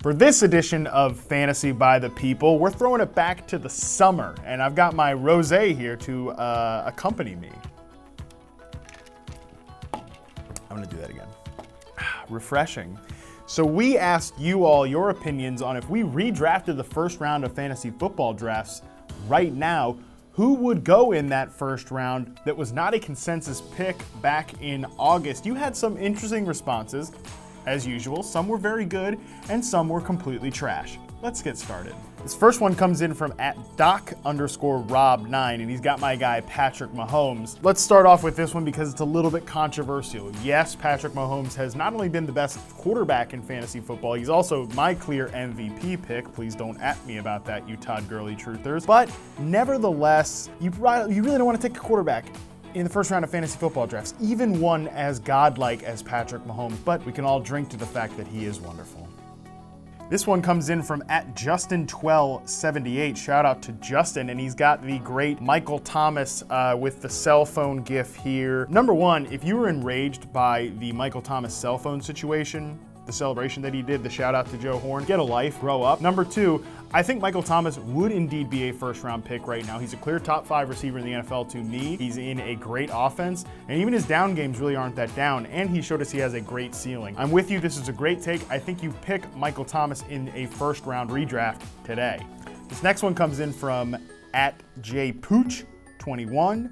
For this edition of Fantasy by the People, we're throwing it back to the summer, and I've got my rosé here to accompany me. I'm gonna do that again. Refreshing. So we asked you all your opinions on if we redrafted the first round of fantasy football drafts right now, who would go in that first round that was not a consensus pick back in August. You had some interesting responses, as usual. Some were very good and some were completely trash. Let's get started. This first one comes in from @doc_Rob9, and he's got my guy Patrick Mahomes. Let's start off with this one because it's a little bit controversial. Yes, Patrick Mahomes has not only been the best quarterback in fantasy football, he's also my clear MVP pick. Please don't at me about that, you Todd Gurley truthers. But nevertheless, you really don't want to take a quarterback in the first round of fantasy football drafts, even one as godlike as Patrick Mahomes, but we can all drink to the fact that he is wonderful. This one comes in from @Justin1278. Shout out to Justin, and he's got the great Michael Thomas with the cell phone gif here. Number one, if you were enraged by the Michael Thomas cell phone situation, the celebration that he did, the shout out to Joe Horn, get a life, grow up. Number two, I think Michael Thomas would indeed be a first round pick right now. He's a clear top 5 receiver in the NFL to me. He's in a great offense, and even his down games really aren't that down, and he showed us he has a great ceiling. I'm with you, this is a great take. I think you pick Michael Thomas in a first round redraft today. This next one comes in from @JPooch21.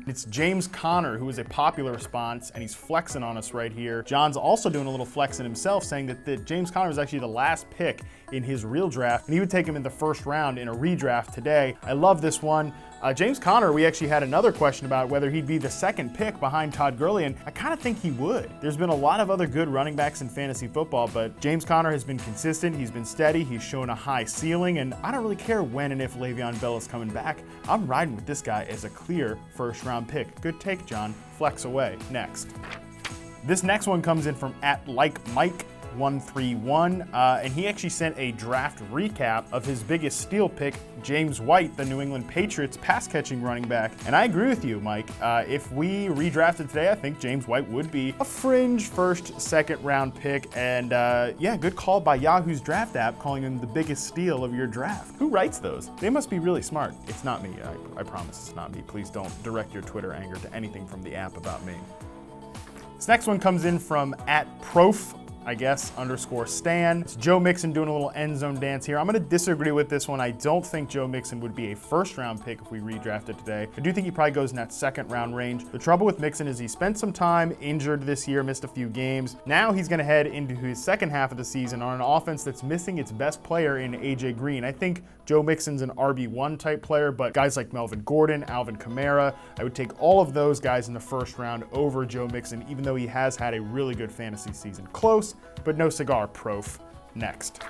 It's James Conner, who is a popular response, and he's flexing on us right here. John's also doing a little flexing himself, saying that James Conner was actually the last pick in his real draft, and he would take him in the first round in a redraft today. I love this one. James Conner, we actually had another question about whether he'd be the second pick behind Todd Gurley, and I kind of think he would. There's been a lot of other good running backs in fantasy football, but James Conner has been consistent, he's been steady, he's shown a high ceiling, and I don't really care when and if Le'Veon Bell is coming back. I'm riding with this guy as a clear first round pick. Good take, John. Flex away. Next. This next one comes in from @LikeMike131, and he actually sent a draft recap of his biggest steal pick, James White, the New England Patriots pass-catching running back. And I agree with you, Mike. If we redrafted today, I think James White would be a fringe first, second round pick. And yeah, good call by Yahoo's draft app, calling him the biggest steal of your draft. Who writes those? They must be really smart. It's not me. I promise it's not me. Please don't direct your Twitter anger to anything from the app about me. This next one comes in from @Prof. _Stan. It's Joe Mixon doing a little end zone dance here. I'm going to disagree with this one. I don't think Joe Mixon would be a first round pick if we redrafted today. I do think he probably goes in that second round range. The trouble with Mixon is he spent some time injured this year, missed a few games. Now he's going to head into his second half of the season on an offense that's missing its best player in AJ Green. I think Joe Mixon's an RB1 type player, but guys like Melvin Gordon, Alvin Kamara, I would take all of those guys in the first round over Joe Mixon, even though he has had a really good fantasy season. Close, but no cigar, Prof. Next.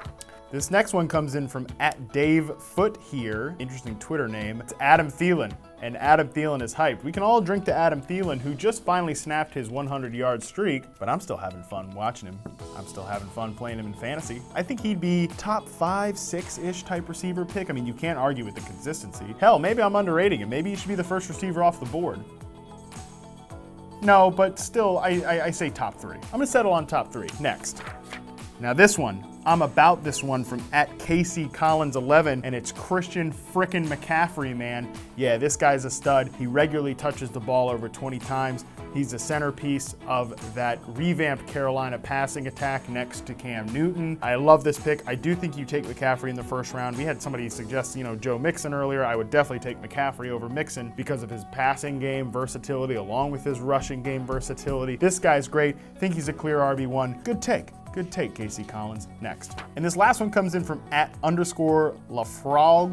This next one comes in from @DaveFoot here. Interesting Twitter name. It's Adam Thielen, and Adam Thielen is hyped. We can all drink to Adam Thielen, who just finally snapped his 100-yard streak, but I'm still having fun watching him. I'm still having fun playing him in fantasy. I think he'd be top 5, 6-ish type receiver pick. I mean, you can't argue with the consistency. Hell, maybe I'm underrating him. Maybe he should be the first receiver off the board. No, but still, I say top 3. I'm gonna settle on top 3. Next. Now this one, I'm about this one from @KCCollins11, and it's Christian frickin' McCaffrey, man. Yeah, this guy's a stud. He regularly touches the ball over 20 times. He's the centerpiece of that revamped Carolina passing attack next to Cam Newton. I love this pick. I do think you take McCaffrey in the first round. We had somebody suggest, Joe Mixon earlier. I would definitely take McCaffrey over Mixon because of his passing game versatility along with his rushing game versatility. This guy's great. I think he's a clear RB1. Good take. Good take, Casey Collins. Next. And this last one comes in from @_Lafraug,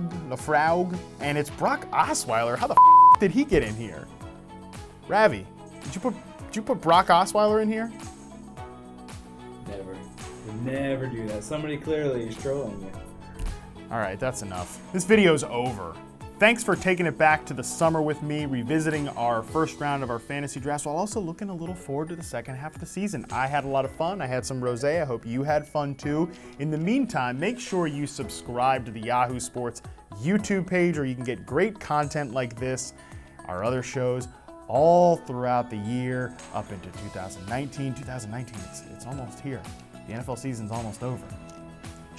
and it's Brock Osweiler. How the did he get in here? Ravi, did you put Brock Osweiler in here? Never. Never do that. Somebody clearly is trolling me. All right, that's enough. This video's over. Thanks for taking it back to the summer with me, revisiting our first round of our fantasy drafts while also looking a little forward to the second half of the season. I had a lot of fun. I had some rosé. I hope you had fun too. In the meantime, make sure you subscribe to the Yahoo Sports YouTube page, or you can get great content like this, our other shows, all throughout the year up into 2019. 2019, it's almost here. The NFL season's almost over.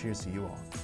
Cheers to you all.